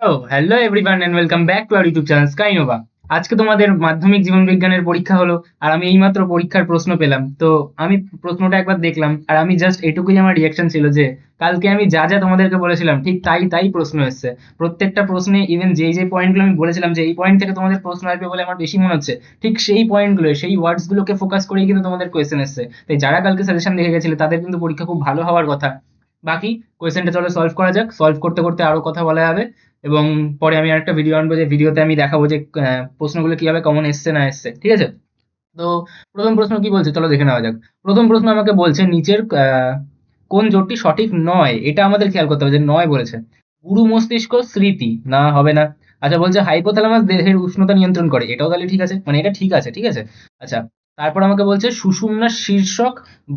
Hello everyone and welcome back to our YouTube channel Skynova. আজকে তোমাদের মাধ্যমিক জীবন বিজ্ঞানের পরীক্ষা হলো, আর আমি এইমাত্র পরীক্ষার প্রশ্ন পেলাম। তো আমি প্রশ্নটা একবার দেখলাম, আর আমি জাস্ট এটুকুই আমার রিয়াকশন ছিল যে কালকে আমি যা যা তোমাদেরকে বলেছিলাম ঠিক তাই তাই প্রশ্ন এসেছে। প্রত্যেকটা প্রশ্নে ইভেন যেই যে পয়েন্টগুলো আমি বলেছিলাম যে এই পয়েন্ট থেকে তোমাদের প্রশ্ন আসবে বলে আমার বেশি মনে হচ্ছে, ঠিক সেই পয়েন্টগুলো সেই ওয়ার্ডসগুলোকে ফোকাস করেই কিন্তু তোমাদের কোয়েশ্চেন এসেছে। তাই যারা কালকে সাজেশন দেখে গেছিলে তাদের কিন্তু পরীক্ষা খুব ভালো হওয়ার কথা। বাকি কোয়েশ্চেনটা চলো সলভ করা যাক। সলভ করতে করতে আরো কথা বলা যাবে, এবং পরে আমি আরেকটা ভিডিও আনবো যে ভিডিওতে আমি দেখাবো যে প্রশ্নগুলো কিভাবে কমন এসছে না এসছে, ঠিক আছে? তো প্রথম প্রশ্ন কি বলছে চলো দেখে নেওয়া যাক। প্রথম প্রশ্ন আমাকে বলছে নিচের কোন জোটটি সঠিক নয়, এটা আমাদের খেয়াল করতে হবে যে নয় বলেছে। গুরু মস্তিষ্ক স্মৃতি না, হবে না। আচ্ছা, বলছে হাইপোথ্যালামাস দেহের উষ্ণতা নিয়ন্ত্রণ করে, এটাও তাহলে ঠিক আছে, মানে এটা ঠিক আছে, ঠিক আছে। আচ্ছা, তারপর আমাকে বলছে সুষুম্না শীর্ষক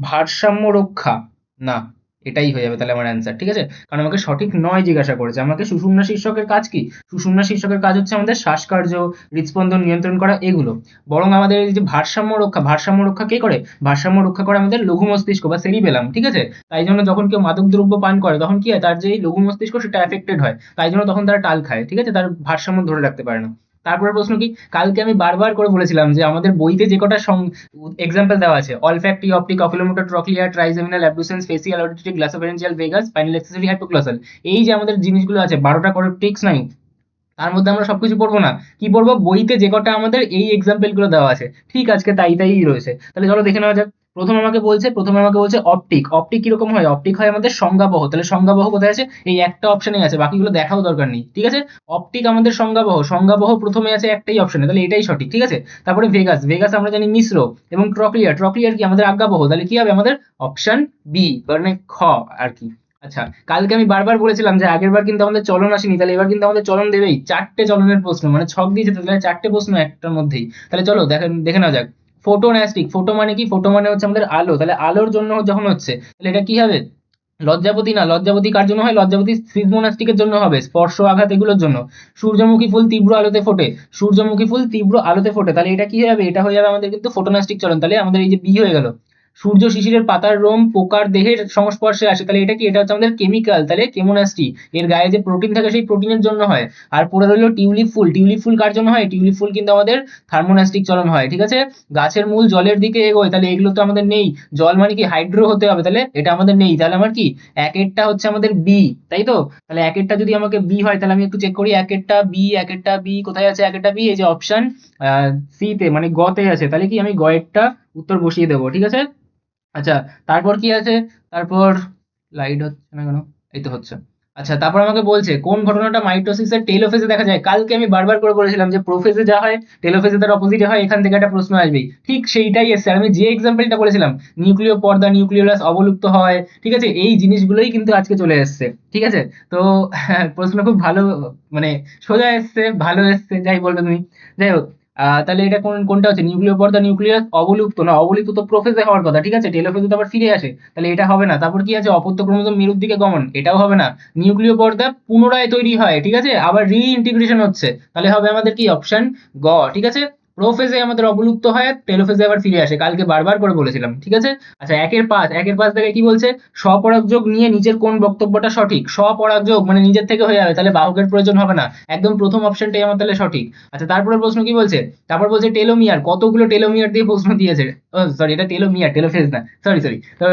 ভারসাম্য রক্ষা, না, এটাই হয়ে যাবে তাহলে আমার অ্যান্সার, ঠিক আছে। কারণ আমাকে সঠিক নয় জিজ্ঞাসা করেছে। আমাকে সুষুম্না শীর্ষকের কাজ কি? সুষুম্না শীর্ষকের কাজ হচ্ছে আমাদের শ্বাসকার্য, হৃদস্পন্দন নিয়ন্ত্রণ করা, এগুলো। বরং আমাদের এই যে ভারসাম্য রক্ষা কে করে? ভারসাম্য রক্ষা করে আমাদের লঘু মস্তিষ্ক বা সেরিবেলাম, ঠিক আছে। তাই জন্য যখন কেউ মাদক দ্রব্য পান করে তখন কি হয়, তার যে এই লঘু মস্তিষ্ক সেটা এফেক্টেড হয়, তাই জন্য তখন তারা টাল খায়, ঠিক আছে, তার ভারসাম্য ধরে রাখতে পারে না। তারপরে প্রশ্ন কি, কালকে আমি বারবার করে বলেছিলাম যে আমাদের বইতে যে কটা এক্সাম্পল দেওয়া আছে, olfactory, optic, oculomotor, trochlear, trigeminal, abducens, facial, auditory, glossopharyngeal, vagus, spinal accessory, hypoglossal, এই যে আমাদের জিনিসগুলো আছে 12টা করে টিক্স নাই, তার মধ্যে আমরা সবকিছু পড়বো না। কি পড়বো? বইতে যে কটা আমাদের এই এক্সাম্পল গুলো দেওয়া আছে ঠিক আজকে তাই তাই রয়েছে। তাহলে চলো দেখে নেওয়া যাক। প্রথমে আমাকে বলছে অপটিক। অপটিক কিরকম হয়? অপটিক হয় আমাদের সংজ্ঞাবহ। তাহলে সংজ্ঞাবহ কোথায় আছে? এই একটা অপশনে আছে, বাকিগুলো দেখাও দরকার নেই, ঠিক আছে। অপটিক আমাদের সংজ্ঞাবহ, সংজ্ঞাবহ প্রথমে আছে একটাই অপশনে, তাহলে এটাই সঠিক, ঠিক আছে। তারপরে ভেগাস, ভেগাস আমরা জানি মিশ্র। এবং ট্রক্লিয়ার, ট্রক্লিয়ার কি আমাদের আজ্ঞাবহ, তাহলে কি হবে আমাদের অপশন বি, মানে খ আর কি। আচ্ছা, কালকে আমি বারবার বলেছিলাম যে আগের বার কিন্তু আমাদের চলন আসেনি, তাহলে এবার কিন্তু আমাদের চলন দেবেই। চারটে চলনের প্রশ্ন, মানে ছক দিয়েছে, তাহলে চারটে প্রশ্ন একটার মধ্যেই। তাহলে চলো দেখে নেওয়া যাক। ফোটোন্যাস্টিক, ফোটো মানে কি? ফোটো মানে হচ্ছে আমাদের আলো, তাহলে আলোর জন্য যখন হচ্ছে তাহলে এটা কি হবে? লজ্জাপতি না, লজ্জাপতি কার জন্য হয়? লজ্জাপতি সিজমোনাস্টিকের জন্য হবে, স্পর্শ আঘাত এগুলোর জন্য। সূর্যমুখী ফুল তীব্র আলোতে ফোটে, সূর্যমুখী ফুল তীব্র আলোতে ফোটে, তাহলে এটা কি হবে? এটা হয়ে যাবে আমাদের কিন্তু ফোটোনাস্টিক চলন। তাহলে আমাদের এই যে বি হয়ে গেল। সূর্য শিশিরের পাতার রোম পোকার দেহের সংস্পর্শে আসে, তাহলে এটা কি? এটা হচ্ছে আমাদের কেমিক্যাল, তাহলে কেমোনাস্টি। এর গায়ে যে প্রোটিন থাকে সেই প্রোটিনের জন্য হয়। আর পরে রইল টিউলিপ ফুল, টিউলিপ ফুল কার জন্য হয়? টিউলিপ ফুল কিন্তু আমাদের থার্মোনাস্টিক চলন হয়, ঠিক আছে। গাছের মূল জলের দিকে এগোয়, তাহলে এগুলো তো আমাদের নেই। জল মানে কি? হাইড্রো হতে হবে, তাহলে এটা আমাদের নেই। তাহলে আমার কি একেরটা হচ্ছে আমাদের বি, তাই তো? তাহলে একেরটা যদি আমাকে বি হয় তাহলে আমি একটু চেক করি, একেরটা বি কোথায় আছে? একেরটা বি এই যে অপশন সি তে, মানে গ তে আছে, তাহলে কি আমি গ এরটা উত্তর বসিয়ে দেবো, ঠিক আছে। আচ্ছা, তারপর কি আছে? তারপর লাইট হচ্ছে না কেন? এই তো হচ্ছে। আচ্ছা, তারপর আমাকে বলছে কোন ঘটনাটা মাইটোসিসের টেলোফেজে দেখা যায়। কালকে আমি বারবার করে বলেছিলাম যে প্রোফেজে যা হয় টেলোফেজে তার অপোজিটে হয়, এখান থেকে একটা প্রশ্ন আসবেই, ঠিক সেইটাই এসছে। আর আমি যে এক্সাম্পলটা বলেছিলাম, নিউক্লিয় পর্দা, নিউক্লিয়াস অবলুপ্ত হয়, ঠিক আছে, এই জিনিসগুলোই কিন্তু আজকে চলে এসছে, ঠিক আছে। তো প্রশ্ন খুব ভালো, মানে সোজা এসছে, ভালো এসছে, যাই বলবে তুমি। যাই হোক, তাহলে এটা কোনটা হচ্ছে? নিউক্লিয় পর্দা, নিউক্লিয়াস অবলুপ্ত না, অবলুপ্ত তো প্রোফেজে হওয়ার কথা, ঠিক আছে, টেলোফেজে তো আবার ফিরে আসে, তাহলে এটা হবে না। তারপর কি আছে? অপত্য ক্রোমোজোম মেরুর দিকে গমন, এটাও হবে না। নিউক্লিয় পর্দা পুনরায় তৈরি হয়, ঠিক আছে, আবার রিইন্টিগ্রেশন হচ্ছে, তাহলে হবে আমাদের কি অপশন গ, ঠিক আছে। প্রোফেজে আমাদের অবলুপ্ত হয়, টেলোফেজে আবার ফিরে আসে, কালকে বারবার করে বলেছিলাম, ঠিক আছে। আচ্ছা, একের পাঁচ থেকে কি বলছে? স্বপরাগ যোগ নিয়ে নিচের কোন বক্তব্যটা সঠিক? স্বপরাগ যোগ মানে নিজের থেকে হয়ে যাবে, তাহলে বাহকের প্রয়োজন হবে না, একদম প্রথম অপশনটাই আমার তাহলে সঠিক। আচ্ছা, তারপরে প্রশ্ন কি বলছে? তারপর বলছে টেলোমিয়ার, কতগুলো টেলোমিয়ার দিয়ে প্রশ্ন দিয়েছে। ও সরি, এটা টেলোমিয়ার, টেলোফেজ না, সরি সরি। তো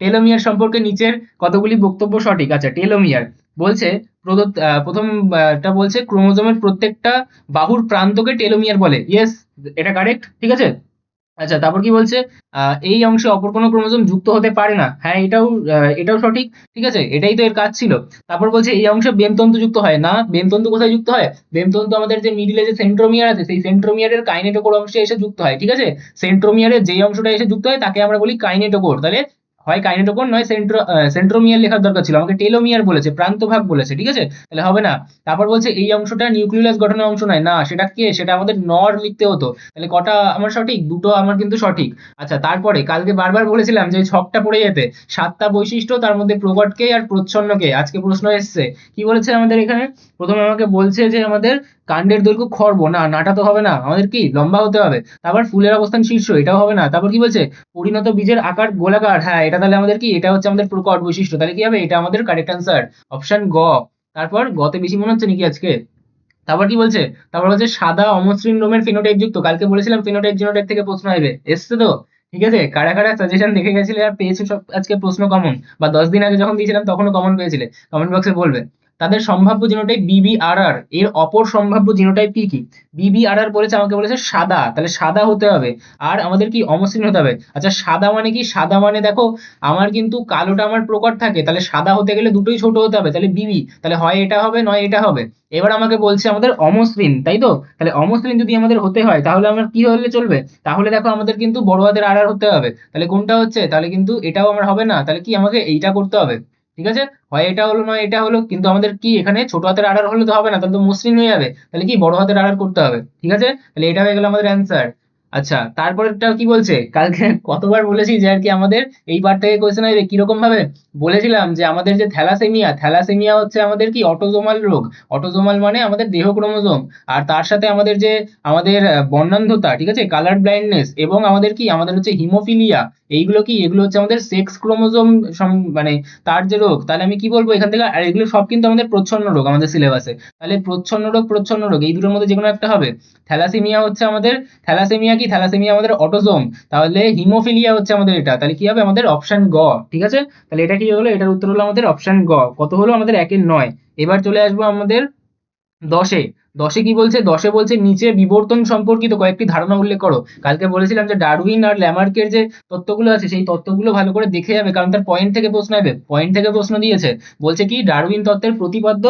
টেলোমিয়ার সম্পর্কে নিচের কতগুলি বক্তব্য সঠিক? আচ্ছা, টেলোমিয়ার বলছে প্রদত্ত প্রথমটা বলছে ক্রোমোজোমের প্রত্যেকটা বাহুর প্রান্তকে টেলোমিয়ার বলে, ইয়েস, এটা কারেক্ট, ঠিক আছে। আচ্ছা, তারপর কি বলছে? এই অংশে অপর কোনো ক্রোমোজোম যুক্ত হতে পারে না, হ্যাঁ এটাও সঠিক, ঠিক আছে, এটাই তো এর কাজ ছিল। তারপর বলছে এই অংশে বেমতন্তু যুক্ত হয় না, বেমতন্তু কোথায় যুক্ত হয়? বেমতন্তু আমাদের যে মিডিলে যে সেন্ট্রোমিয়ার আছে সেই সেন্ট্রোমিয়ারের কাইনেটোকোর অংশে এসে যুক্ত হয়, ঠিক আছে। সেন্ট্রোমিয়ারের যেই অংশটা এসে যুক্ত হয় তাকে আমরা বলি কাইনেটোকোর, তাহলে হয় কাইনেটোকোর নয় সেন্ট্রোমিয়ার লেখার দরকার ছিল, আমাকে টেলোমিয়ার বলেছে, প্রান্তভাগ বলেছে, ঠিক আছে, তাহলে হবে না। তারপর বলছে এই অংশটা নিউক্লিয়াস গঠনের অংশ নয়, না, সেটা কে? সেটা আমাদের নর লিখতে হতো, তাহলে কটা আমার সঠিক? দুটো আমার কিন্তু সঠিক। আচ্ছা, তারপরে কালকে বারবার বলেছিলাম যে ছকটা পড়ে যেতে, 7টা বৈশিষ্ট্য, তার মধ্যে প্রকটকে আর প্রচ্ছন্নকে, আজকে প্রশ্ন এসছে। কি বলেছে আমাদের এখানে? প্রথমে আমাকে বলছে যে আমাদের কাণ্ডের দৈর্ঘ্য খর্ব, না, নাটা তো হবে না, আমাদের কি লম্বা হতে হবে। তারপর ফুলের অবস্থান শীর্ষ, এটাও হবে না। তারপর কি বলছে? পরিণত বীজের আকার গোলাকার, হ্যাঁ, এটা তাহলে আমাদের কি? এটা হচ্ছে আমাদের প্রকট বৈশিষ্ট্য, তাহলে কি হবে? এটা আমাদের কারেক্ট অ্যান্সার, অপশন গ। তারপর গতে বেশি মনে হচ্ছে নাকি আজকে? তারপর কি বলছে? তারপর বলছে সাদা অমসৃণ লোমের ফিনোটাইপ যুক্ত। কালকে বলেছিলাম ফিনোটাইপ জিনোটাইপ থেকে প্রশ্ন আসবে, এসছে তো? ঠিক আছে, কারা কারা সাজেশন দেখে গেছিলে আর পেয়েছো সব আজকে প্রশ্ন কমন, বা 10 দিন আগে যখন দিয়েছিলাম তখনও কমন পেয়েছিলে, কমেন্ট বক্সে বলবে। তাদের সম্ভাব্য জিনোটাইপ বিবিআরআর, এর অপর সম্ভাব্য জিনোটাইপ কি কি? বিবিআরআর বলেছে, আমাকে বলেছে সাদা, তাহলে সাদা হতে হবে। আর আমাদের কি অমসৃণ হতে হবে। আচ্ছা সাদা মানে কি? সাদা মানে দেখো, আমার কিন্তু কালোটা আমার প্রকট থাকে, তাহলে সাদা হতে গেলে দুটোই ছোট হতে হবে, তাহলে বিবি, তাহলে হয় এটা হবে নয় এটা হবে। এবার আমাকে বলছে আমাদের অমসৃণ, তাই তো? তাহলে অমসৃণ যদি আমাদের হতে হয় তাহলে আমার কি হলে চলবে? তাহলে দেখো আমাদের কিন্তু বড় হাতের আর আর হতে হবে। তাহলে কোনটা হচ্ছে? তাহলে কিন্তু এটাও আমার হবে না, তাহলে কি আমাকে এইটা করতে হবে। ঠিক আছে, হয় এটা হলো নয় এটা হলো, কিন্তু আমাদের কি এখানে ছোট হাতের আর আর হলে তো হবে না, তাহলে তো মসৃণ হয়ে যাবে, তাহলে কি বড় হাতের আর আর করতে হবে। ঠিক আছে, তাহলে এটা হয়ে গেল আমাদের অ্যান্সার। আচ্ছা তারপরেরটা কি বলছে? কালকে কতবার বলেছি যে আর কি আমাদের এই পার্ট থেকে কোয়েশ্চেন আসবে কিরকম ভাবে। বলেছিলাম যে আমাদের যে থ্যালাসেমিয়া, থ্যালাসেমিয়া হচ্ছে আমাদের কি অটোজোমাল রোগ। অটোজোমাল মানে আমাদের দেহ ক্রোমোজোম, আর তার সাথে আমাদের যে আমাদের বর্ণান্ধতা, ঠিক আছে, কালার ব্লাইন্ডনেস, এবং আমাদের কি আমাদের হচ্ছে হিমোফিলিয়া, এইগুলো কি? এগুলো হচ্ছে আমাদের সেক্স ক্রোমোজোম মানে তার যে রোগ। তাহলে আমি কি বলবো এখান থেকে? আর এগুলো সব কিন্তু আমাদের প্রচ্ছন্ন রোগ আমাদের সিলেবাসে। তাহলে প্রচ্ছন্ন রোগ এই দুটোর মধ্যে যে কোনো একটা হবে। থ্যালাসেমিয়া হচ্ছে আমাদের, থ্যালাসেমিয়া কি? থ্যালাসেমিয়া আমাদের অটোজোম। তাহলে হিমোফিলিয়া হচ্ছে আমাদের এটা, তাহলে কি হবে আমাদের? অপশন গ। ঠিক আছে, তাহলে এটা কি হলো? এটার উত্তর হলো আমাদের অপশন গ। কত হলো আমাদের? 1-9। এবার চলে আসবো আমাদের 10-এ। 10-এ কি বলছে? 10-এ বলছে নিচে বিবর্তন সম্পর্কিত কয়েকটি ধারণা উল্লেখ করো। কালকে বলেছিলাম যে ডারউইন আর ল্যামার্কের যে তত্ত্বগুলো আছে সেই তত্ত্বগুলো ভালো করে দেখে যাবে, কারণ তার পয়েন্ট থেকে প্রশ্ন আসবে। পয়েন্ট থেকে প্রশ্ন দিয়েছে, বলছে কি ডারউইন তত্ত্বের প্রতিপাদ্য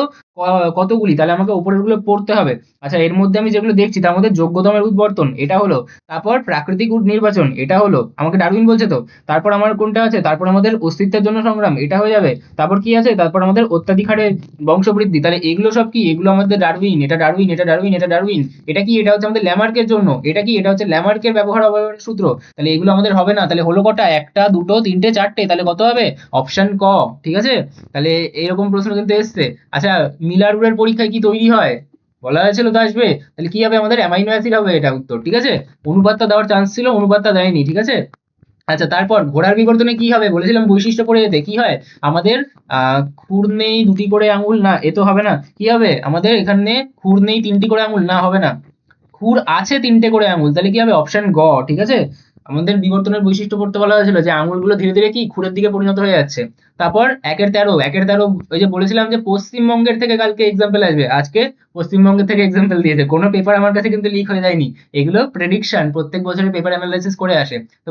কতগুলি, তাহলে আমাকে উপরের গুলো পড়তে হবে। আচ্ছা এর মধ্যে আমি যেগুলো দেখছি তার মধ্যে যোগ্যতমের উদ্বর্তন এটা হলো, তারপর প্রাকৃতিক নির্বাচন এটা হলো, আমাকে ডারউইন বলছে তো। তারপর আমার কোনটা আছে? তারপর আমাদের অস্তিত্বের জন্য সংগ্রাম এটা হয়ে যাবে। তারপর কি আছে? তারপর আমাদের অত্যাধিক হারে বংশবৃদ্ধি, তাহলে এগুলো সব কি? এগুলো আমাদের ডারউইন, এটা ডারউইন, এটা ডারউইন, এটা ডারউইন। এটা কি? এটা হচ্ছে আমাদের ল্যামার্কের জন্য। এটা কি? এটা হচ্ছে ল্যামার্কের ব্যবহার অবয়বের সূত্র। তাহলে এগুলো আমাদের হবে না, তাহলে হলো কটা? একটা, দুটো, তিনটে, চারটে, তাহলে কত হবে? অপশন ক। ঠিক আছে, তাহলে এরকম প্রশ্ন কিন্তু এসছে। আচ্ছা মিলার রুলের পরীক্ষায় কি তৈরি হয়? বলা হয়েছিল তো আসবে, তাহলে কি হবে আমাদের? অ্যামাইনো অ্যাসিড হবে এটা উত্তর। ঠিক আছে, অনুপাতটা দেওয়ার চান্স ছিল, অনুপাতটা দেয়নি। ঠিক আছে, আচ্ছা তারপর ঘোড়ার বিবর্তনে কি হবে? বলেছিলাম বৈশিষ্ট্য পড়ে যেতে। কি হয় আমাদের? খুর নেই দুটি করে আঙুল, না এ তো হবে না। কি হবে আমাদের এখানে? খুর নেই তিনটি করে আঙুল, না হবে না। খুর আছে তিনটে করে আঙুল, তাহলে কি হবে? অপশন গ। ঠিক আছে, আমাদের বিবর্তনের বৈশিষ্ট্য পড়তে বলা হয়েছিল যে আঙুলগুলো ধীরে ধীরে কি খুরের দিকে পরিণত হয়ে যাচ্ছে। তারপর 1-13, 1-13 ওই যে বলেছিলাম যে পশ্চিমবঙ্গের থেকে কালকে এক্সাম্পল আসবে, আজকে পশ্চিমবঙ্গের থেকে এক্সাম্পল দিয়েছে। কোনো পেপার আমার কাছে কিন্তু লিক হয়ে যায়নি, এগুলো প্রেডিকশন, প্রত্যেক বছরের পেপার অ্যানালাইসিস করে আসে। তো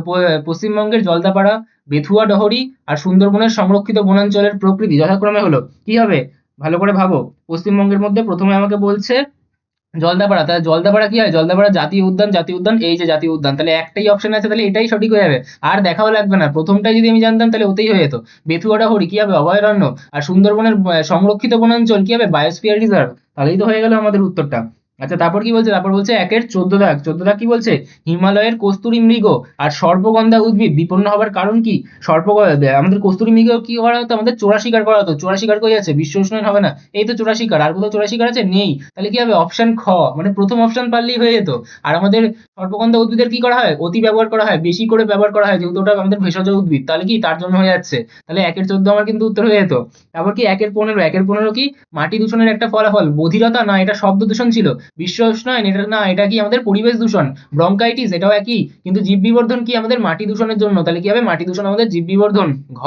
পশ্চিমবঙ্গের জলদাপাড়া, বেথুয়া ডহরি আর সুন্দরবনের সংরক্ষিত বনাঞ্চলের প্রকৃতি যথাক্রমে হলো। কি হবে? ভালো করে ভাবো। পশ্চিমবঙ্গের মধ্যে প্রথমে আমাকে বলছে জলদাপাড়া, তাহলে জলদাপাড়া কি হয়? জলদাপাড়া জাতীয় উদ্যান, জাতীয় উদ্যান, এই যে জাতীয় উদ্যান, তাহলে একটাই অপশন আছে, তাহলে এটাই সঠিক হয়ে যাবে। আর দেখাও লাগবে না, প্রথমটাই যদি আমি জানতাম তাহলে ওতেই হয়ে যেত। বেথুয়াটা হরি কি হবে? অভয়ারণ্য। আর সুন্দরবনের সংরক্ষিত বনাঞ্চল কি হবে? Biosphere reserve. তাহলেই তো হয়ে গেল আমাদের উত্তরটা। আচ্ছা তারপর কি বলছে? তারপর বলছে 1-14 দাগ, 14 দাগ কি বলছে? হিমালয়ের কস্তুরী মৃগ আর সর্পগন্ধা উদ্ভিদ বিপন্ন হবার কারণ কি? আমাদের কস্তুরী মৃগ কি করা হতো? আমাদের চোরা শিকার করা হতো। চোরা শিকার কই আছে? বিশ্ব উষ্ণায়ন হবে না, এই তো চোরা শিকার। আর কোথাও চোরা শিকার আছে? নেই। তাহলে কি হবে? অপশন খ, মানে প্রথম অপশন পারলেই হয়ে যেত। আর আমাদের সর্পগন্ধা উদ্ভিদের কি করা হয়? অতি ব্যবহার করা হয়, বেশি করে ব্যবহার করা হয়, যেহেতু ওটা আমাদের ভেষজ উদ্ভিদ, তাহলে কি তার জন্য হয়ে যাচ্ছে। তাহলে 1-14 আমার কিন্তু উত্তর হয়ে যেত। তারপর কি 1-15, 1-15 কি? মাটি দূষণের একটা ফলাফল। বধিরতা, না এটা শব্দ দূষণ ছিল। বিশ্ব উষ্ণায়ন, এটা না, এটা কি আমাদের পরিবেশ দূষণ। ব্রঙ্কাইটিস, এটাও একই। কিন্তু জীব বিবর্ধন কি? আমাদের মাটি দূষণের জন্য, তাহলে কি হবে? মাটি দূষণ আমাদের জীব বিবর্ধন, ঘ।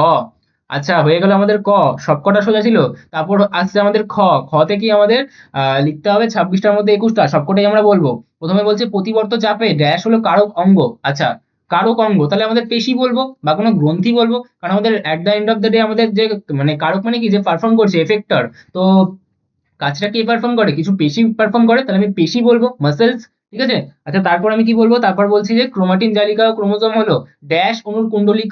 আচ্ছা হয়ে গেল আমাদের ক, সবকটা সোজা ছিল। তারপর আসছে আমাদের খ। খতে কি আমাদের লিখতে হবে 26টার মধ্যে 21টা, সবকটাই আমরা বলবো। প্রথমে বলছে প্রতিবর্ত চাপে ড্যাশ হলো কারক অঙ্গ। আচ্ছা কারক অঙ্গ, তাহলে আমাদের পেশি বলবো বা কোনো গ্রন্থি বলবো, কারণ আমাদের at the end of the day আমাদের যে মানে কারক মানে কি? যে পারফর্ম করছে, এফেক্টর। তো কাজটা কে পারফর্ম করে? কিছু পেশি পারফর্ম করে, তাহলে আমি পেশি বলবো, মাসেলস। ঠিক আছে, আচ্ছা তারপর আমি কি বলবো? তারপর বলছি যে ক্রোমাটিন জালিকা ও ক্রোমোজোম হলো ড্যাশ অণুর কুণ্ডলী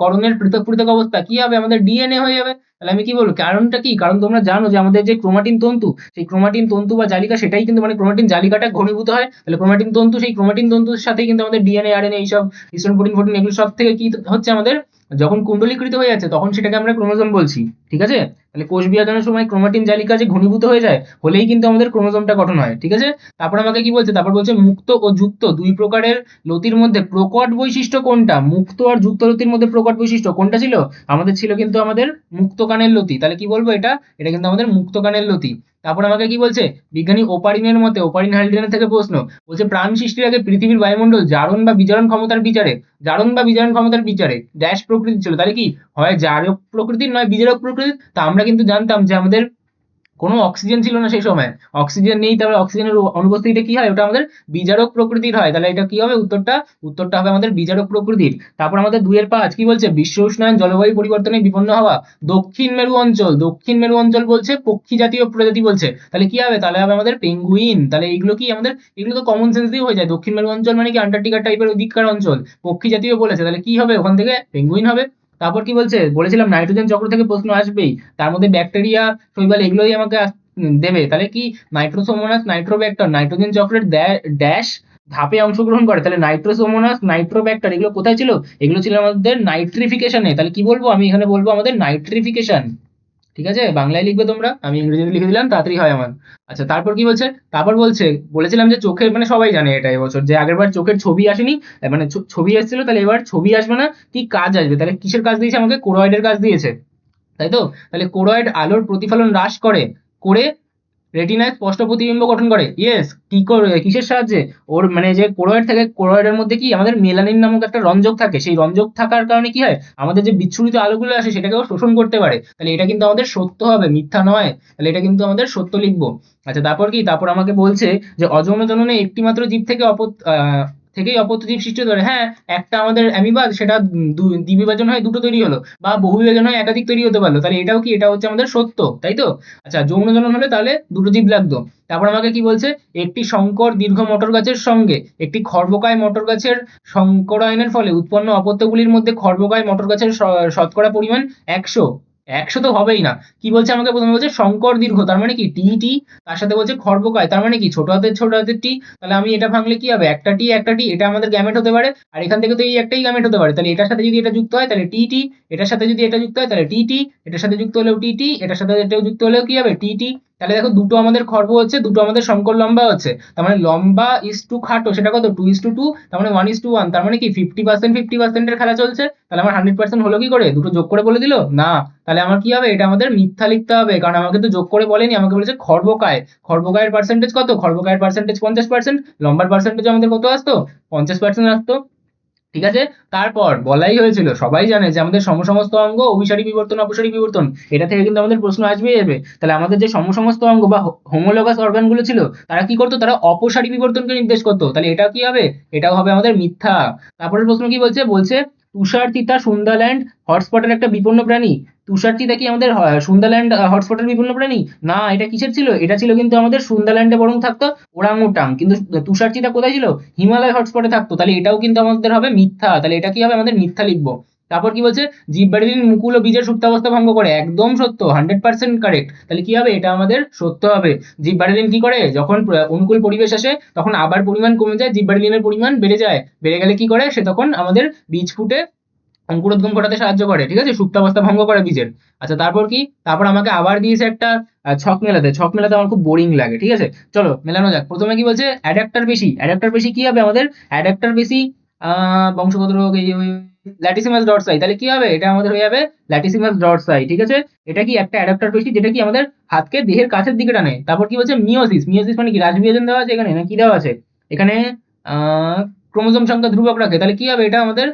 করণের পৃথক পৃথক অবস্থা। কি হবে? আমাদের ডিএনএ হয়ে যাবে। তাহলে আমি কি বলবো? কারণটা কি? কারণ তোমরা জানো যে আমাদের যে ক্রোমাটিন তন্তু, সেই ক্রোমাটিন তন্তু বা জালিকা সেটাই কিন্তু মানে ক্রোমাটিন জালিকাটা ঘনীভূত হয়, তাহলে ক্রোমাটিন তন্তু, সেই ক্রোমাটিন তন্তুর সাথেই কিন্তু আমাদের ডিএনএ আরএনএ এইসব হিস্টোন প্রোটিন ফোটিন এগুলো সব থেকে কি হচ্ছে আমাদের? যখন কুণ্ডলীকৃত হয়ে যাচ্ছে তখন সেটাকে আমরা ক্রোমোজোম বলছি। ঠিক আছে, তাহলে কোষ বিভাজনের সময় ক্রোমাটিন জালিকা যে ঘনীভূত হয়ে যায়, হলেই কিন্তু আমাদের ক্রোমোজোমটা গঠন হয়। ঠিক আছে, তারপর আমাকে কি বলছে, তারপর বলছে মুক্ত ও যুক্ত দুই প্রকারের লতির মধ্যে প্রকট বৈশিষ্ট্য কোনটা? মুক্ত আর যুক্ত লতির মধ্যে প্রকট বৈশিষ্ট্য কোনটা ছিল? আমাদের ছিল কিন্তু আমাদের মুক্তকানের লতি। তাহলে কি বলবো, এটা এটা কিন্তু আমাদের মুক্তকানের লতি। তারপর আমাকে কি বলছে, বিজ্ঞানী ওপারিনের মতে, ওপারিন হ্যালডেনের থেকে প্রশ্ন বলছে, প্রাণ সৃষ্টির আগে পৃথিবীর বায়ুমণ্ডল জারণ বা বিজারণ ক্ষমতার বিচারে, জারণ বা বিজারণ ক্ষমতার বিচারে ড্যাশ প্রকৃতি ছিল। তাহলে কি হয়, জারক প্রকৃতির নয় বিজারক প্রকৃতির। তা আমরা কিন্তু জানতাম যে আমাদের কোনো অক্সিজেন ছিল না সেই সময়, অক্সিজেন নেই, তারপরে অক্সিজেনের অনুপস্থিতিতে কি হয়, ওটা আমাদের বিজারক প্রকৃতির হয়। তাহলে এটা কি হবে, উত্তরটা উত্তরটা হবে আমাদের বিজারক প্রকৃতির। তারপর আমাদের 2-5 কি বলছে, বিশ্ব উষ্ণায়ন জলবায়ু পরিবর্তনে বিপন্ন হওয়া দক্ষিণ মেরু অঞ্চল, দক্ষিণ মেরু অঞ্চল বলছে পক্ষী জাতীয় প্রজাতি বলছে। তাহলে কি হবে, তাহলে হবে আমাদের পেঙ্গুইন। তাহলে এইগুলো কি আমাদের, এগুলো তো কমন সেন্স দিয়ে হয়ে যায়। দক্ষিণ মেরু অঞ্চল মানে কি আন্টার্কটিকা টাইপের ওদিককার অঞ্চল, পক্ষী জাতীয় বলেছে, তাহলে কি হবে, ওখান থেকে পেঙ্গুইন হবে। তারপর কি বলছে, বলেছিলাম নাইট্রোজেন চক্র থেকে প্রশ্ন আসবেই, তার মধ্যে ব্যাকটেরিয়া শৈবাল এগুলোই আমাকে দেবে। তাহলে কি নাইট্রোসোমোনাস নাইট্রোব্যাক্টর নাইট্রোজেন চক্রের ড্যাশ ধাপে অংশগ্রহণ করে। তাহলে নাইট্রোসোমোনাস নাইট্রোব্যাক্টর এগুলো কোথায় ছিল, এগুলো ছিল আমাদের নাইট্রিফিকেশনে। তাহলে কি বলবো, আমি এখানে বলবো আমাদের নাইট্রিফিকেশন। ঠিক আছে, বাংলায় লিখবে তোমরা, আমি ইংরেজিতে লিখে দিলাম, তাড়াতাড়ি হয় আমার। আচ্ছা, তারপর কি বলছে, তারপর বলছে, বলেছিলাম যে চোখের, মানে সবাই জানে এটা এবছর, যে আগেরবার চোখের ছবি আসেনি, মানে ছবি এসেছিল, তাহলে এবার ছবি আসবে না, কি কাজ আসবে? তাহলে কিসের কাজ দিয়েছে আমাকে, কোরয়েডের কাজ দিয়েছে, তাই তো? তাহলে কোরয়েড আলোর প্রতিফলন হ্রাস করে, করে রেটিনায় স্পষ্ট প্রতিবিম্ব গঠন করে। ইয়েস, কি করে, কিসের সাহায্যে? ওর মানে যে কোরয়েড থাকে, কোরয়েডের মধ্যে কি আমাদের মেলানিন নামক একটা রঞ্জক থাকে, সেই রঞ্জক থাকার কারণে কি হয়, আমাদের যে বিচ্ছুরিত আলোগুলো আসে সেটাকেও শোষণ করতে পারে। তাহলে এটা কিন্তু আমাদের সত্য হবে, মিথ্যা নয়। তাহলে এটা কিন্তু আমাদের সত্য লিখবো। আচ্ছা, তারপর কি, তারপর আমাকে বলছে যে অযৌন জননে একটি মাত্র জীব থেকে থেকেই অপত্য জীব সৃষ্টি হতে পারে। হ্যাঁ, একটা আমাদের অ্যামিবা, সেটা দ্বিবিভাজন হয় দুটো তৈরি হলো, বা বহু বিভাজন হয় একাধিক তৈরি হতে পারলো। তাহলে এটাও কি, এটা হচ্ছে আমাদের সত্য, তাই তো? আচ্ছা, যৌন জনন হলে তাহলে দুটো জীব লাগতো। তারপর আমাকে কি বলছে, একটি সংকর দীর্ঘ মটর গাছের সঙ্গে একটি খর্বকায় মটর গাছের সংকরায়নের ফলে উৎপন্ন অপত্যগুলির মধ্যে খর্বকায় মটর গাছের শতকরা পরিমাণ 100। 100 তো হবেই না। কি বলছে আমাকে, প্রথমে বলছে সংকর দীর্ঘ, তার মানে কি টি টি, তার সাথে বলছে খর্বকায়, তার মানে কি ছোট হাতের টি। তাহলে আমি এটা ভাঙলে কি হবে, একটা টি একটা টি, এটা আমাদের গ্যামেট হতে পারে, আর এখান থেকে তো এই একটাই গ্যামেট হতে পারে। তাহলে এটার সাথে যদি এটা যুক্ত হয় তাহলে টি টি, এটার সাথে যদি এটা যুক্ত হয় তাহলে টি টি, এটার সাথে যুক্ত হলেও টি টি, এটার সাথে এটাও যুক্ত হলেও কি হবে, টি টি। তাহলে দেখো, দুটো আমাদের খর্ব হচ্ছে, দুটো আমাদের সংকর লম্বা হচ্ছে, তার মানে লম্বা ইস টু খাটো, সেটা কত, 2:2, তার মানে 1:1, তার মানে কি 50% 50%-এর খেলা চলছে। তাহলে আমার 100% হলো কি করে, দুটো যোগ করে বলে দিল না? তাহলে আমার কি হবে, এটা আমাদের মিথ্যা লিখতে হবে, কারণ আমাকে তো যোগ করে বলেনি, আমাকে বলেছে খর্বকায়। খর্বকায়ের পার্সেন্টেজ কত, খর্বকায়ের পার্সেন্টেজ 50%, লম্বার পার্সেন্টেজ আমাদের কত আসতো, 50% আসতো। ঠিক আছে, তারপর বলাই হয়েছিল, সবাই জানে যে আমাদের সমসমস্ত অঙ্গ অভিসারী বিবর্তন অপসারী বিবর্তন, এটা থেকে কিন্তু আমাদের প্রশ্ন আসবেই আসবে। তাহলে আমাদের যে সমসমস্ত অঙ্গ বা হোমোলোগাস অর্গানগুলো ছিল, তারা কি করতো, তারা অপসারী বিবর্তনকে নির্দেশ করতো। তাহলে এটা কি হবে, এটাও হবে আমাদের মিথ্যা। তারপরের প্রশ্ন কি বলছে, বলছে তুষার চিতা সুন্দাল্যান্ড হটস্পটের একটা বিপন্ন প্রাণী। তুষার চিতা কি আমাদের সুন্দাল্যান্ড হটস্পটের বিপন্ন প্রাণী? না, এটা কিসের ছিল, এটা ছিল কিন্তু আমাদের সুন্দাল্যান্ডে বরং থাকতো ওরাংউটাং, কিন্তু তুষার চিতা কোথায় ছিল, হিমালয় হটস্পটে থাকতো। তাহলে এটাও কিন্তু আমাদের হবে মিথ্যা, তাহলে এটা কি হবে, আমাদের মিথ্যা লিখবো। তারপর কি বলছে, জীববাড়ির মুকুল ও বীজের সুপ্তাবস্থা ভঙ্গ করে, একদম সত্য, 100% কারেক্ট। তাহলে কি হবে, এটা আমাদের সত্য হবে। জীববাড়িলিন কি করে, যখন অনুকূল পরিবেশ আসে তখন আবার পরিমাণ কমে যায়, জীববাড়িলিনের পরিমাণ বেড়ে যায়, বেড়ে গেলে কি করে, সে তখন আমাদের বীজ ফুটে অঙ্কুরোদ্গম ঘটাতে সাহায্য করে। ঠিক আছে, সুপ্তাবস্থা ভঙ্গ করে বীজের। আচ্ছা, তারপর কি, তারপর আমাকে আবার দিয়েছে একটা ছক মেলাতে। ছক মেলাতে আমার খুব বোরিং লাগে, ঠিক আছে, চলো মেলানো যাক। প্রথমে কি বলছে, অ্যাডাপ্টার বেশি, অ্যাডাপ্টার বেশি কি হবে আমাদের, অ্যাডাপ্টার বেশি বংশগত রোগ, এই ল্যাটিসিমাস ডরসাই। তাহলে কি হবে, এটা আমাদের হয়ে যাবে ল্যাটিসিমাস ডরসাই। ঠিক আছে, এটা কি একটা অ্যাডাপ্টার বেশি, যেটা কি আমাদের হাতকে দেহের কাছের দিকে টানে। তারপর কি বলছে, মিওসিস, মিওসিস মানে কি, রাজবিভাজন দেওয়া আছে এখানে, না কি দেওয়া আছে এখানে, ক্রোমোজোম সংখ্যা ধ্রুবক রাখে। তাহলে কি হবে, এটা আমাদের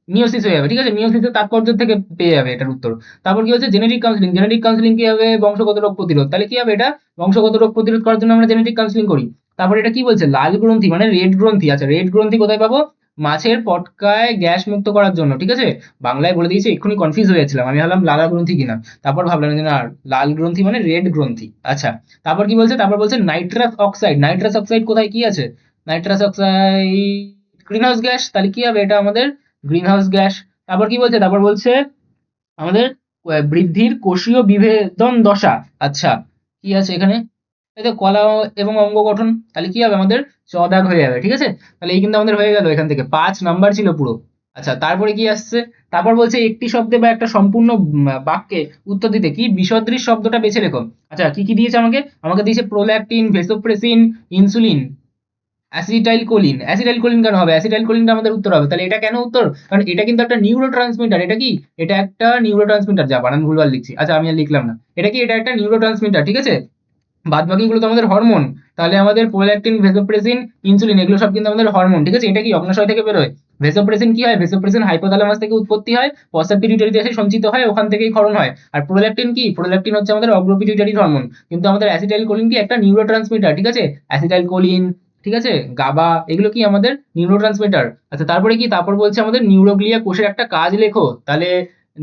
মিওসিস হয়ে যাবে। ঠিক আছে, মিওসিসের তাৎপর্য থেকে পেয়ে যাবে এটার উত্তর। তারপর কি হচ্ছে, জেনেটিক কাউন্সিলিং, জেনেটিক কাউন্সিলিং কি হবে, বংশগত রোগ প্রতিরোধ। তাহলে কি হবে, এটা বংশগত রোগ প্রতিরোধ করার জন্য আমরা জেনেটিক কাউন্সিলিং করি। তারপর এটা কি বলছে, লাল গ্রন্থি মানে রেড গ্রন্থি। আচ্ছা, রেড গ্রন্থি কোথায় পাবো, মাছের পটকায় গ্যাস মুক্ত করার জন্য। ঠিক আছে, বাংলায় বলে দিয়েছি, এক্ষুনি কনফিউজ হয়ে যাচ্ছিলাম, আমি ভাবলাম লালা গ্রন্থি কিনা, তারপর ভাবলাম যে না, লাল গ্রন্থি মানে রেড গ্রন্থি। আচ্ছা, তারপর কি বলছে, তারপর বলছে নাইট্রাস অক্সাইড, নাইট্রাস অক্সাইড কোথায় কি আছে, nitrous oxide green house gas. তাহলে কি হবে, এটা আমাদের গ্রিন হাউস গ্যাস। তারপর কি বলছে, তারপর বলছে আমাদের বৃদ্ধির কোষীয় বিভেদন দশা। আচ্ছা, কি আছে এখানে, এই তো কলা এবং অঙ্গ গঠন। তাহলে কি হবে, আমাদের চ দাগ হয়ে যাবে। ঠিক আছে, তাহলে এই কিন্তু আমাদের হয়ে গেল, এখান থেকে 5 নাম্বার ছিল পুরো। আচ্ছা, তারপরে কি আসছে? তারপর বলছে একটি শব্দে বা একটা সম্পূর্ণ বাক্যে উত্তর দিতে কি বিসদৃশ শব্দটা বেছে লেখো। আচ্ছা, কি কি দিয়েছে আমাকে? আমাকে দিয়েছে prolactin, vasopressin, insulin, acetylcholine. Acetylcholine কেন হবে? অ্যাসিটাইল কোলিনটা আমাদের উত্তর হবে। তাহলে এটা কেন উত্তর? কারণ এটা কিন্তু একটা নিউরো ট্রান্সমিটার। এটা কি? এটা একটা নিউরো ট্রান্সমিটার। যা বানান ভুলভাল লিখছি। আচ্ছা, আমি আর লিখলাম না। এটা কি? এটা একটা নিউরো ট্রান্সমিটার, ঠিক আছে? বাদ বাকিগুলো তো আমাদের হরমোন। তাহলে আমাদের প্রোল্যাকটিন, ভেসোপ্রেসিন, ইনসুলিন এগুলো সব কিন্তু আমাদের হরমোন, ঠিক আছে? এটা কি অগ্নাশয় থেকে বেরোয়। ভেসোপ্রেসিন কি হয়? ভেসোপ্রেসিন হাইপোথ্যালামাস থেকে উৎপত্তি হয়, পশ্চাৎ পিটুইটারিতে এসে সঞ্চিত হয়, ওখান থেকেই ক্ষরণ হয়। আর প্রোল্যাকটিন কি? প্রোল্যাকটিন হচ্ছে আমাদের অগ্রপিটুইটারির হরমোন। কিন্তু আমাদের অ্যাসিটাইল কোলিন কি? একটা নিউরো ট্রান্সমিটার, ঠিক আছে? অ্যাসিটাইল কোলিন, ঠিক আছে, গাবা, এগুলো কি আমাদের নিউরো ট্রান্সমিটার। আচ্ছা, তারপরে কি? তারপর বলছে আমাদের নিউরোগ্লিয়া কোষের একটা কাজ লেখো। তাহলে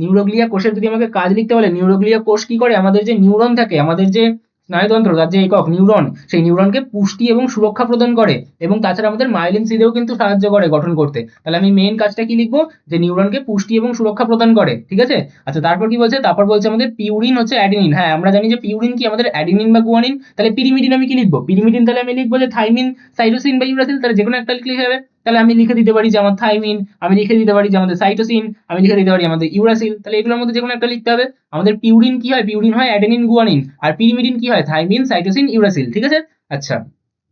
নিউরোগ্লিয়া কোষের যদি আমাকে কাজ লিখতে বলে, নিউরোগ্লিয়া কোষ কি করে? আমাদের যে নিউরন থাকে, আমাদের যে স্নায়ুতন্ত্র, তার যে একক নিউরন, সেই নিউরনকে পুষ্টি এবং সুরক্ষা প্রদান করে, এবং তাছাড়া আমাদের মাইলিন সিদেও কিন্তু সাহায্য করে গঠন করতে। তাহলে আমি মেইন কাজটা কি লিখবো? যে নিউরনকে পুষ্টি এবং সুরক্ষা প্রদান করে, ঠিক আছে? আচ্ছা, তারপর কি বলছে? তারপর বলছে আমাদের পিউরিন হচ্ছে অ্যাডেনিন। হ্যাঁ, আমরা জানি যে পিউরিন কি? আমাদের অ্যাডেনিন বা গুয়ানিন। তাহলে পিরিমিডিন আমি কি লিখবো? পিরিমিডিন তাহলে আমি লিখবো যে থাইমিন, সাইটোসিন বা ইউরাসিল। তাহলে যে কোনো একটা লিখলেই হবে। তাহলে আমি লিখে দিতে পারি যে আমার থাইমিন, আমি লিখে দিতে পারি যে আমাদের সাইটোসিন, আমি লিখে দিতে পারি আমাদের ইউরাসিল। তাহলে এগুলোর মধ্যে যে কোনো একটা লিখতে হবে। আমাদের পিউরিন কি হয়? পিউরিন হয় অ্যাডেনিন গুয়ানিন। আর পিরিমিডিন কি হয়? থাইমিন, সাইটোসিন, ইউরাসিল, ঠিক আছে? আচ্ছা,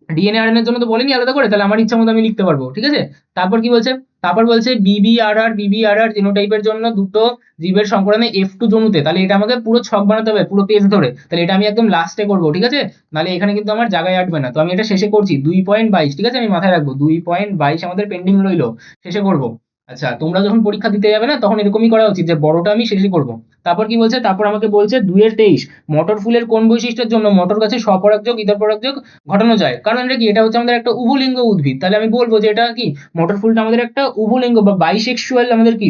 ডিএনএ আরএনএর জন্য তো বলেনি আলাদা করে, তাহলে আমার ইচ্ছা মতো আমি লিখতে পারবো, ঠিক আছে? তারপর কি বলছে? তারপর বলছে বিবিআরআর জিনোটাইপের জন্য দুটো জীবের সংকরণে F2 জনুতে। তাহলে এটা আমাকে পুরো ছক বানাতে হবে, পুরো পেজ ধরে। তাহলে এটা আমি একদম লাস্টে করবো, ঠিক আছে? নাহলে এখানে কিন্তু আমার জায়গায় আটবে না। তো আমি এটা শেষে করছি 2.22, ঠিক আছে? আমি মাথায় রাখবো 2.22 আমাদের পেন্ডিং রইলো, শেষে করবো। আচ্ছা, তোমরা যখন পরীক্ষা দিতে যাবে না, তখন এরকমই করা উচিত যে বড়টা আমি শেষে করবো। তারপর কি বলছে? তারপর আমাকে বলছে 2-23 মটর ফুলের কোন বৈশিষ্ট্যের জন্য মটর গাছে স্বপরাগযোগ, ইতর পরাগযোগ ঘটানো যায়। কারণ এটা কি? এটা হচ্ছে আমাদের একটা উভলিঙ্গ উদ্ভিদ। তাহলে আমি বলবো যে এটা কি? মটর ফুলটা আমাদের একটা উভলিঙ্গ বা বাইসেক্সুয়াল আমাদের কি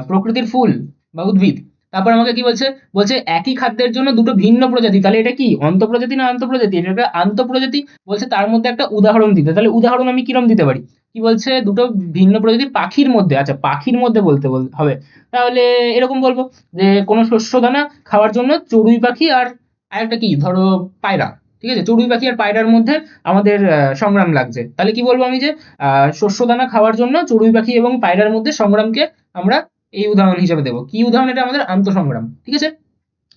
প্রকৃতির ফুল বা উদ্ভিদ। তারপর আমাকে কি বলছে? বলছে একই খাদ্যের জন্য দুটো ভিন্ন প্রজাতি। তাহলে এটা কি? অন্তঃপ্রজাতি না আন্তঃপ্রজাতি? এটা একটা আন্তঃপ্রজাতি। বলছে তার মধ্যে একটা উদাহরণ দিতে। তাহলে উদাহরণ আমি কিরম দিতে পারি? কি বলছে? দুটো ভিন্ন প্রজাতির পাখির মধ্যে। আচ্ছা, পাখির মধ্যে বলতে হবে। তাহলে এরকম বলবো যে কোনো শস্য দানা খাওয়ার জন্য চড়ুই পাখি আর আরেকটা কি ধরো পায়রা, ঠিক আছে? চড়ুই পাখি আর পায়রার মধ্যে আমাদের সংগ্রাম লাগছে। তাহলে কি বলবো আমি? যে শস্য দানা খাওয়ার জন্য চড়ুই পাখি এবং পায়রার মধ্যে সংগ্রামকে আমরা এই উদাহরণ হিসেবে দেবো। কি উদাহরণ? এটা আমাদের আন্তঃসংগ্রাম, ঠিক আছে?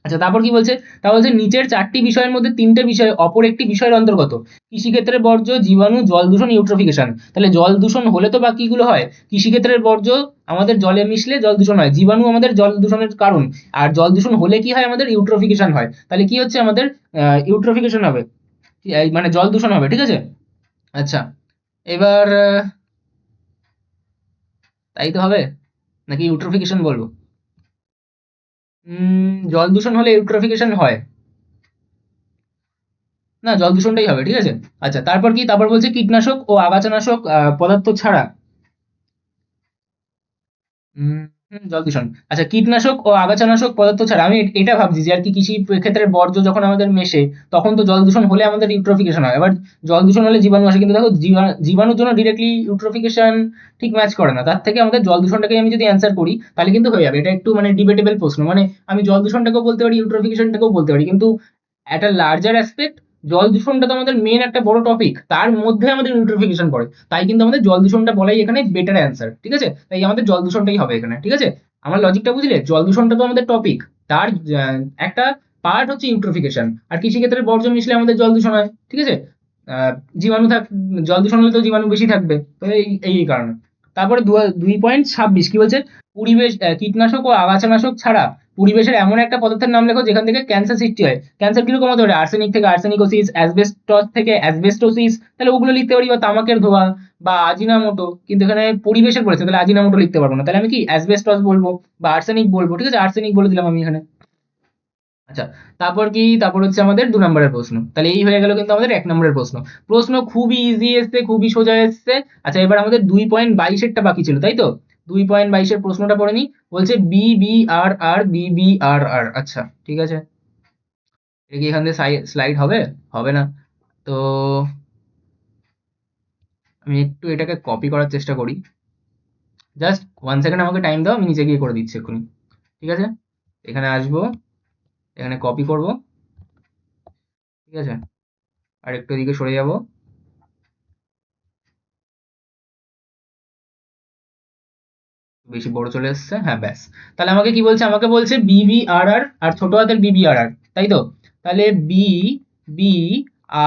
আচ্ছা, তারপর কি বলছে? তা বলছে নিচের চারটি বিষয়ের মধ্যে তিনটে বিষয় অপর একটি বিষয়ের অন্তর্গত। কৃষিক্ষেত্রের বর্জ্য, জীবাণু, জল দূষণ, ইউট্রোফিকেশন। তাহলে জল দূষণ হলে তো বাকিগুলো হয়। কৃষিক্ষেত্রের বর্জ্য আমাদের জলে মিশলে জল দূষণ হয়, জীবাণু আমাদের জল দূষণের কারণ। আর জল দূষণ হলে কি হয়? আমাদের ইউট্রোফিকেশন হয়। তাহলে কি হচ্ছে আমাদের? ইউট্রোফিকেশন হবে, মানে জল দূষণ হবে, ঠিক আছে? আচ্ছা, এবার তাই তো হবে নাকি ইউট্রোফিকেশন বলবো? জল দূষণ হলে ইউট্রোফিকেশন হয় না, জল দূষণটাই হবে, ঠিক আছে? আচ্ছা, তারপর কি? তারপর বলছে কীটনাশক ও আগাছানাশক পদার্থ ছাড়া উম, জল দূষণ। আচ্ছা, কীটনাশক ও আগাছানাশক পদার্থ ছাড়া আমি এটা ভাবছি যে আর কি কৃষি ক্ষেত্রের বর্জ্য যখন আমাদের মেশে, তখন তো জল দূষণ হলে আমাদের ইউট্রোফিকেশন হয়। এবার জল দূষণ হলে জীবাণু আসে, কিন্তু দেখো জীবাণুর জন্য ডিরেক্টলি ইউট্রোফিকেশন ঠিক ম্যাচ করে না। তার থেকে আমাদের জল দূষণটাকে আমি যদি অ্যান্সার করি, তাহলে কিন্তু হয়ে যাবে। এটা একটু মানে ডিবেটেবল প্রশ্ন। মানে আমি জল দূষণটাকেও বলতে পারি, ইউট্রোফিকেশনটাকেও বলতে পারি, কিন্তু একটা লার্জার অ্যাসপেক্ট জল দূষণটা তো আমাদের মেন একটা বড় টপিক, তার মধ্যে আমাদের ইউট্রোফিকেশন পড়ে। তাই কিন্তু আমাদের জল দূষণটা বলাই এখানে বেটার অ্যান্সার, ঠিক আছে? তাই আমাদের জল দূষণটাই হবে এখানে, ঠিক আছে? আমার লজিকটা বুঝলে? জল দূষণটা তো আমাদের টপিক, তার একটা পার্ট হচ্ছে ইউট্রোফিকেশন। আর কৃষিক্ষেত্রে বর্জ্য মিশলে আমাদের জল দূষণ হয়, ঠিক আছে? আহ, জীবাণু জল দূষণ হলে তো জীবাণু বেশি থাকবে, তো এই কারণে। তারপরে 2.26 কি বলছে? পরিবেশ কীটনাশক ও আগাছানাশক ছাড়া পরিবেশের এমন একটা পদার্থের নাম লেখো যেখান থেকে ক্যান্সার সৃষ্টি হয়। ক্যান্সার কিরকম হতে পারে? আর্সেনিক থেকে আর্সেনিকোসিস, অ্যাসবেস্টস থেকে অ্যাসবেস্টোসিস। তাহলে ওগুলো লিখতে পারি, বা তামাকের ধোঁয়া বা আজিনামোটো। কিন্তু এখানে পরিবেশের পড়েছে, তাহলে আজিনামোটো লিখতে পারবো না। তাহলে আমি কি অ্যাসবেস্টস বলবো বা আর্সেনিক বলবো, ঠিক আছে? আর্সেনিক বলে দিলাম আমি এখানে। আচ্ছা, তারপর কি? তারপর হচ্ছে আমাদের 2 নম্বরের প্রশ্ন। তাহলে এই হয়ে গেল কিন্তু আমাদের 1 নম্বরের প্রশ্ন। প্রশ্ন খুবই ইজি এসছে, খুবই সোজা এসছে। আচ্ছা, এবার আমাদের 2.22-এরটা বাকি ছিল, তাই তো? 2.22-এর প্রশ্নটা পড়ে নি। বলছে বিবিআরআর। আচ্ছা, ঠিক আছে। এটা কি এখান থেকে স্লাইড হবে? হবে না। তো আমি একটু এটাকে কপি করার চেষ্টা করি। জাস্ট 1 সেকেন্ড আমাকে টাইম দাও, আমি নিচে গিয়ে করে দিচ্ছি এক্ষুনি, ঠিক আছে? এখানে আসবো, এখানে কপি করব, ঠিক আছে? আর একটু এদিকে সরে যাব। বেশি বড় চলে এসছে, হ্যাঁ ব্যাস। তাহলে আমাকে কি বলছে, আমাকে বলছে বি বি আর আর, আর ছোট হাতের বি বি আর আর, তাই তো? তাহলে বি বি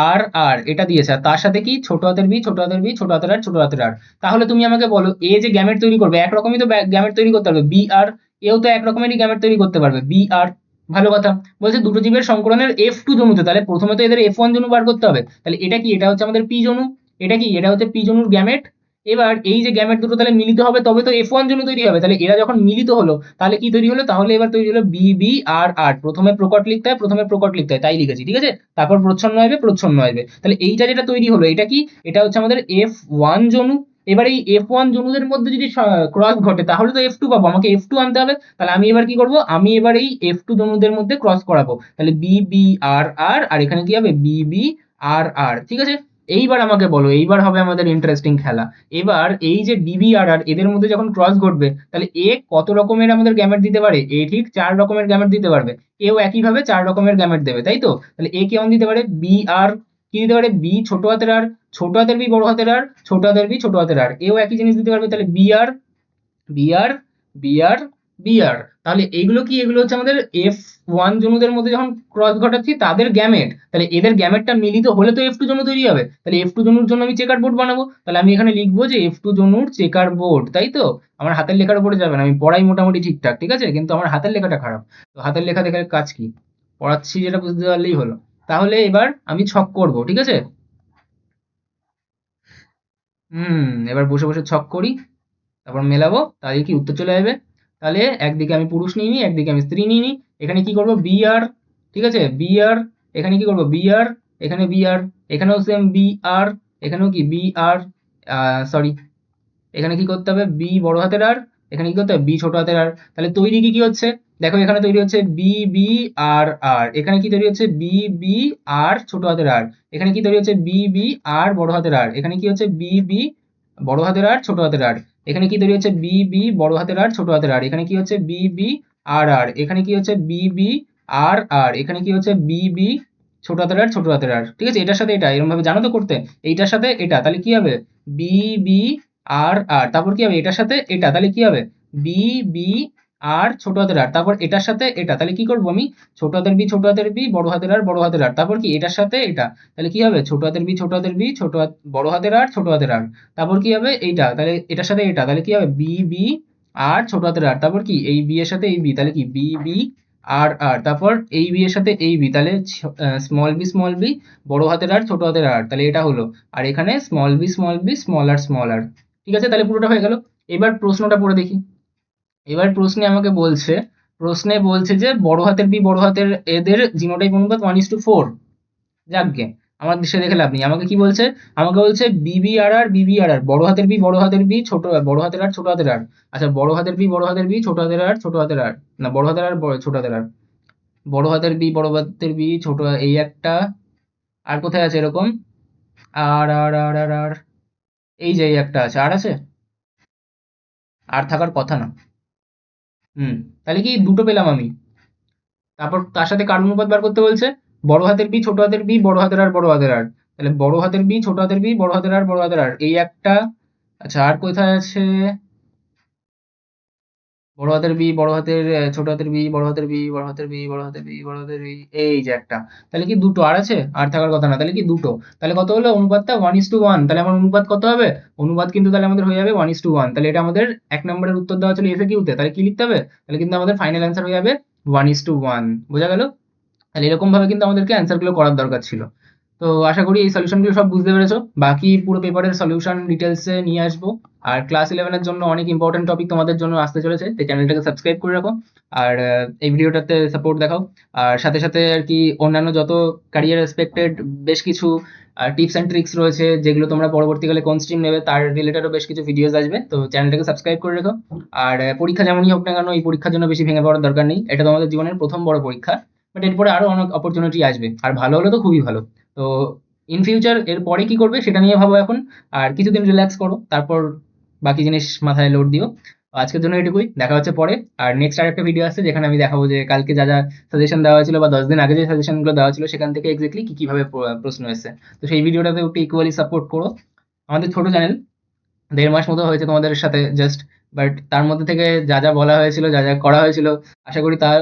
আর আর এটা দিয়েছে, আর তার সাথে কি ছোট হাতের বি ছোট হাতের বি ছোট হাতের আর ছোট হাতের আর। তাহলে তুমি আমাকে বলো এ যে গ্যামেট তৈরি করবে, একরকমই তো গ্যামেট তৈরি করতে পারবে, বি আর এও তো এক রকমেরই গ্যামেট তৈরি করতে পারবে, বি আর। ভালো কথা। বলছে দুটো জীবের সংকরণের F2 জনুতে, তাহলে প্রথমে তো এদের F1 জনু বার করতে হবে। তাহলে এটা কি, এটা হচ্ছে আমাদের পি জনু। এটা কি, এটা হচ্ছে পি জনুর গ্যামেট। এবার এই যে গ্যামেট দুটো তাহলে মিলিত হবে, তবে তো F1 জনু তৈরি হবে। তাহলে এরা যখন মিলিত হলো তাহলে কি তৈরি হলো, তাহলে এবার তৈরি হলো বি বি আর আর। প্রথমে প্রকট লিখতে হয়, প্রথমে প্রকট লিখতে হয়, তাই লিখেছি, ঠিক আছে? তারপর প্রচ্ছন্ন আসবে, প্রচ্ছন্ন আসবে। তাহলে এইটা যেটা তৈরি হলো এটা কি, এটা হচ্ছে আমাদের F1 জনু। এবার এই F1 জনুদের মধ্যে যদি ক্রস ঘটে তাহলে তো F2 পাবো, আমাকে F2 আনতে হবে। তাহলে আমি এবার কি করব, আমি এবার এই F2 জনুদের মধ্যে ক্রস করাবো। তাহলে বি বি আর আর, আর এখানে কি হবে বি বি আর আর, ঠিক আছে? এইবার আমাকে বলো, এইবার হবে আমাদের ইন্টারেস্টিং খেলা। এবার এই যে বিবি আর আর এদের মধ্যে যখন ক্রস ঘটবে, তাহলে এ কত রকমের আমাদের গ্যামেট দিতে পারে, এ ঠিক 4 রকমের গ্যামেট দিতে পারবে। এও একইভাবে 4 রকমের গ্যামেট দেবে, তাই তো? তাহলে এ কেমন দিতে পারে, বি আর কি দিতে পারে, বি ছোট হাতের আর ছোট হাতের বি বড় হাতের আর ছোট হাতের বি ছোট হাতের আর, এও একই জিনিস দিতে পারবে। তাহলে বি আর বি আর বি আর বি আর। তাহলে এইগুলো কি, এগুলো হচ্ছে আমাদের F1 জনুদের মধ্যে যখন ক্রস ঘটাচ্ছি তাদের গ্যামেট। তাহলে এদের গ্যামেটটা মিলিত হলে তো F2 জনু তৈরি হবে। তাহলে F2 জনুর জন্য আমি চেকার বোর্ড বানাবো। তাহলে আমি এখানে লিখবো যে F2 জনুর চেকার বোর্ড, তাই তো? আমার হাতের লেখার উপরে যাবে না, আমি পড়াই মোটামুটি ঠিকঠাক, ঠিক আছে, কিন্তু আমার হাতের লেখাটা খারাপ। তো হাতের লেখা দেখে কাজ কি, পড়াচ্ছি যেটা বুঝতে পারলেই হলো। তাহলে এবার আমি ছক করব, ঠিক আছে? এবার বসে বসে ছক করি, তারপর মেলাবো, তাহলে কি উত্তর চলে আসবে। তাহলে একদিকে আমি পুরুষ নিয়ে নিই, একদিকে আমি স্ত্রী নিয়ে নিই। এখানে কি করব, বি আর, ঠিক আছে, বি আর। এখানে কি করব, বি আর, এখানে বি আর, এখানেও সেম বি আর, এখানেও কি বি আর, সরি, এখানে কি করতে হবে, বি বড় হাতের আর, এখানে কি করতে হবে বি ছোট হাতের আর। তাহলে তৈরি কি কি হচ্ছে, দেখো এখানে তৈরি হচ্ছে বি বি আর আর, এখানে কি তৈরি হচ্ছে বি বি আর ছোট হাতের আর, এখানে কি তৈরি হচ্ছে বি বি আর বড় হাতের আর, এখানে কি হচ্ছে বি বি বড় হাতের আর ছোট হাতের আর, এখানে কি তৈরি হচ্ছে বি বি বড় হাতের আর ছোট হাতের আর, এখানে কি হচ্ছে বি বি আর আর, এখানে কি হচ্ছে বি বি আর আর, এখানে কি হচ্ছে বি বি ছোট হাতের আর ছোট হাতের আর, ঠিক আছে? এটার সাথে এটা এরকম ভাবে জানো তো করতে, এইটার সাথে এটা, তাহলে কি হবে বি বি আর আর, তারপর কি হবে এটার সাথে এটা, তাহলে কি হবে বি বি আর ছোট হাতের আর, তারপর এটার সাথে এটা, তাহলে কি করবো আমি ছোট হাতের বি ছোট হাতের বি বড় হাতের আর বড় হাতের আর, তারপর কি এটার সাথে এটা, তাহলে কি হবে ছোট হাতের বি ছোট হাতের বি বড় হাতের আর ছোট হাতের আর, তারপর কি হবে এইটা, তাহলে এটার সাথে এটা, তাহলে কি হবে বি বি আর ছোট হাতের আর, তারপর কি এই বি এর সাথে এই বি, তাহলে কি বি বি আর আর, তারপর এই বি এর সাথে এই বি, তাহলে স্মল বি বড় হাতের আর ছোট হাতের আর, তাহলে এটা হলো। আর এখানে স্মল বি স্মল আর। ঠিক আছে, তাহলে পুরোটা হয়ে গেল। এবার প্রশ্নটা পড়ে দেখি। এবার প্রশ্নে আমাকে বলছে, প্রশ্নে বলছে যে বড় হাতের বি বড় হাতের এদের জিনোটাইপ অনুপাত 1:4। যাকগে, আমার সে দেখে লাভ নেই। আমাকে কি বলছে, আমাকে বলছে বিবি আর আর বিবি আর আর, বড় হাতের বি বড় হাতের বি ছোট বড় হাতের আর ছোট হাতের আর। আচ্ছা, বড় হাতের বি বড় হাতের বি ছোট হাতের আর ছোট হাতের আর, না বড় হাতের আর ছোট হাতের আর, বড় হাতের বি বড় হাতের বি ছোট এই একটা, আর কোথায় আছে এরকম, আর এই যে এই একটা আছে, আর আছে, আর থাকার কথা না। তাহলে কি দুটো পেলাম আমি। তারপর তার সাথে কার অনুপাত বার করতে বলছে, বড় হাতের বি ছোট হাতের বি বড় হাতের আর বড় হাতের আর, তাহলে বড় হাতের বি ছোট হাতের বি বড় হাতের আর বড় হাতের আর এই একটা। আচ্ছা, আর কোথায় আছে, বড় হাতের বি বড় হাতের ছোট হাতের বি বড় হাতের বি বড় হাতের বি বড় হাতের বি বড় হাতের বি, এই যে একটা। তাহলে কি দুটো আর আছে, আর থাকার কথা না, তাহলে কি দুটো। তাহলে কত হলো অনুপাতটা 1:1। তাহলে আমার অনুপাত কত হবে, অনুপাত কিন্তু তাহলে আমাদের হয়ে যাবে 1:1। তাহলে এটা আমাদের এক নম্বরের উত্তর দেওয়া ছিল এসে কিউতে, তাহলে কি লিখতে হবে, তাহলে কিন্তু আমাদের ফাইনাল অ্যান্সার হয়ে যাবে 1:1। বোঝা গেল? তাহলে এরকম ভাবে কিন্তু আমাদেরকে অ্যান্সার গুলো করার দরকার ছিল। তো আশা করি এই সলিউশনগুলো সব বুঝতে পেরেছো। বাকি পুরো পেপারের সলিউশন ডিটেলসে নিয়ে আসবো। আর ক্লাস 11-এর জন্য অনেক ইম্পর্টেন্ট টপিক তোমাদের জন্য আসতে চলেছে, তাই চ্যানেলটাকে সাবস্ক্রাইব করে রাখো। আর এই ভিডিওটাতে সাপোর্ট দেখাও। আর সাথে সাথে আর কি অন্যান্য যত ক্যারিয়ার রেসপেক্টেড বেশ কিছু টিপস অ্যান্ড ট্রিক্স রয়েছে, যেগুলো তোমরা পরবর্তীকালে কোন স্ট্রিম নেবে তার রিলেটেডও বেশ কিছু ভিডিওস আসবে, তো চ্যানেলটাকে সাবস্ক্রাইব করে রেখো। আর পরীক্ষা যেমনই হোক না কেন, এই পরীক্ষার জন্য বেশি ভেঙে পড়ার দরকার নেই, এটা তোমাদের জীবনের প্রথম বড় পরীক্ষা। বাট এরপরে আরো অনেক অপরচুনিটি আসবে, আর ভালো হলে তো খুবই ভালো। তো ইন ফিউচার এর পরে কি করবে সেটা নিয়ে ভাবো এখন। আর কিছুদিন রিল্যাক্স করো, তারপর বাকি জিনিস মাথায় লোড দিও। আজকের জন্য এটুকুই, দেখা হচ্ছে পরে। আর নেক্সট আরেকটা ভিডিও আসছে যেখানে আমি দেখাবো যে কালকে যা যা সাজেশন দেওয়া হয়েছিল বা 10 দিন আগে যে সাজেশনগুলো দেওয়া ছিল সেখান থেকে এক্স্যাক্টলি কি কিভাবে প্রশ্ন এসেছে। তো সেই ভিডিওটাতে একটু ইকুয়ালি সাপোর্ট করো, আমাদের ছোট চ্যানেল, দেড় মাস মতো হয়েছে তোমাদের সাথে জাস্ট, বাট তার মধ্যে থেকে যা যা বলা হয়েছিল, যা যা করা হয়েছিল, আশা করি তার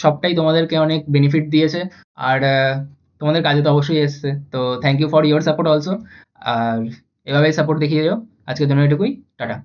সবটাই তোমাদেরকে অনেক বেনিফিট দিয়েছে। আর তোমাদের কাজে তো অবশ্যই এসছে। তো thank you for your support also. আর এভাবেই সাপোর্ট দেখিয়ে যাও। আজকের জন্য এটুকুই। টাটা।